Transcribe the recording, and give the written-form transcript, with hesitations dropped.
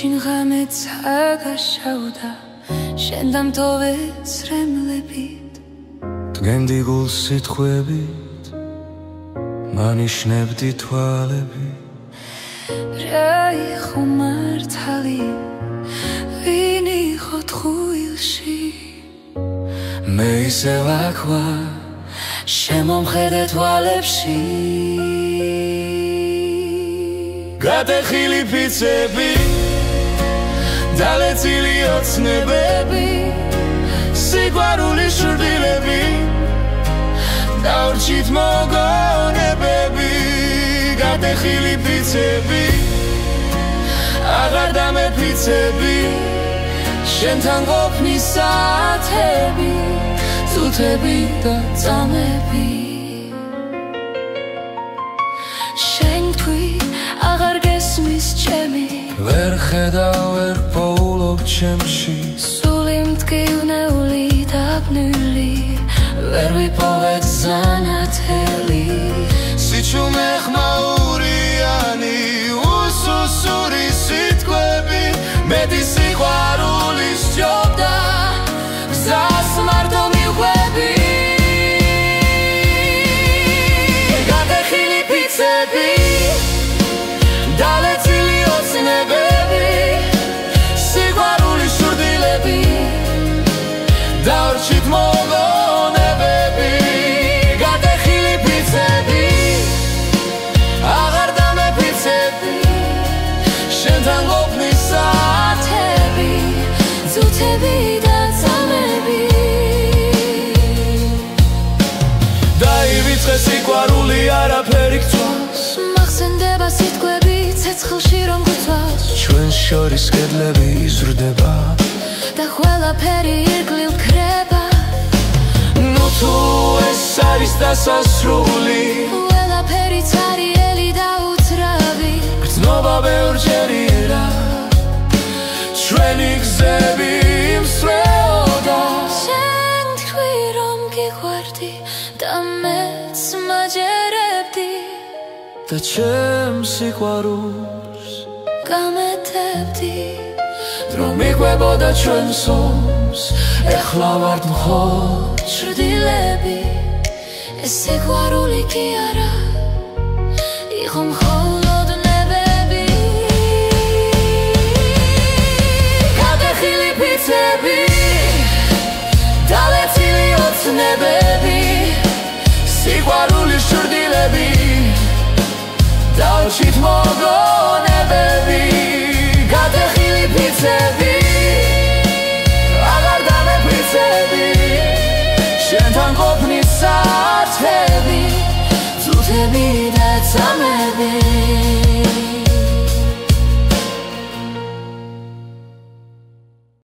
შინ ღამეც აგაშავდა შენ დამტოვე სრემლებით დგენდი გულს სიტყვებით მანიშნებდი თვალები რა იყო მართალი ვინ იყო თხუილში მე ისევ აქ ვარ შემომხედე თვალებში გადახილი ფიცები დალეცილი ოცნებები სიყვარულის შურდილები დავრჩით მოგონებები გადახილი ფიცები აღარ დამეფიცები შენთან ყოფნის საათები წუთები და წამები შენ თქვი აღარ გესმის ჩემი ვერ ხედავ ვერ პოულობ ჩემში სული მტკივნეული დაბნელი ვერ ვიპოვეთ ზანათელი სიჩუმე ხმაურიანი უსუსური სიტყვები მეტი სიყვარული სჯობდა გზას მარტო მიხვები გადახილი ფიცები დალეცილი ოცნებები სიყვარულის შურდილები დავრჩით მოგონებები გადახილი ფიცები აღარ დამეფიცები შენთან ყოფნის საათები წუთები და წამები დაივიწყე სიყვარული არაფერი გწვავს მახსენდება სიტყვები ცეცხლში რომ გვწვავს ჩვენ შორის კედლები იზრდება და ყველაფერი ირგვლივ ქრება ნუ თუ ეს არის დასასრული ყველაფერიც არიელი და უძრავი გრძნობა ბევრჯერია ჩვენი გზები იმსრეოდა შენ თქვი რომ გიყვარდი და მეც მაჯერებდი და ჩემს სიყვარულს გამეტებდი დრო მიყვებოდა ჩვენს ომს ეხლა ვართ მხოლოდ შრდილები ეს სიყვარული კი არა იყო მხოლოდ ნებები გადახილი ფიცები დალეცილი ოცნებები სიყვარულის შურდილები დავრჩით მოგონებები გადახილი ფიცები აღარ დამეფიცები შენთან ყოფნის საათები წუთები და წამები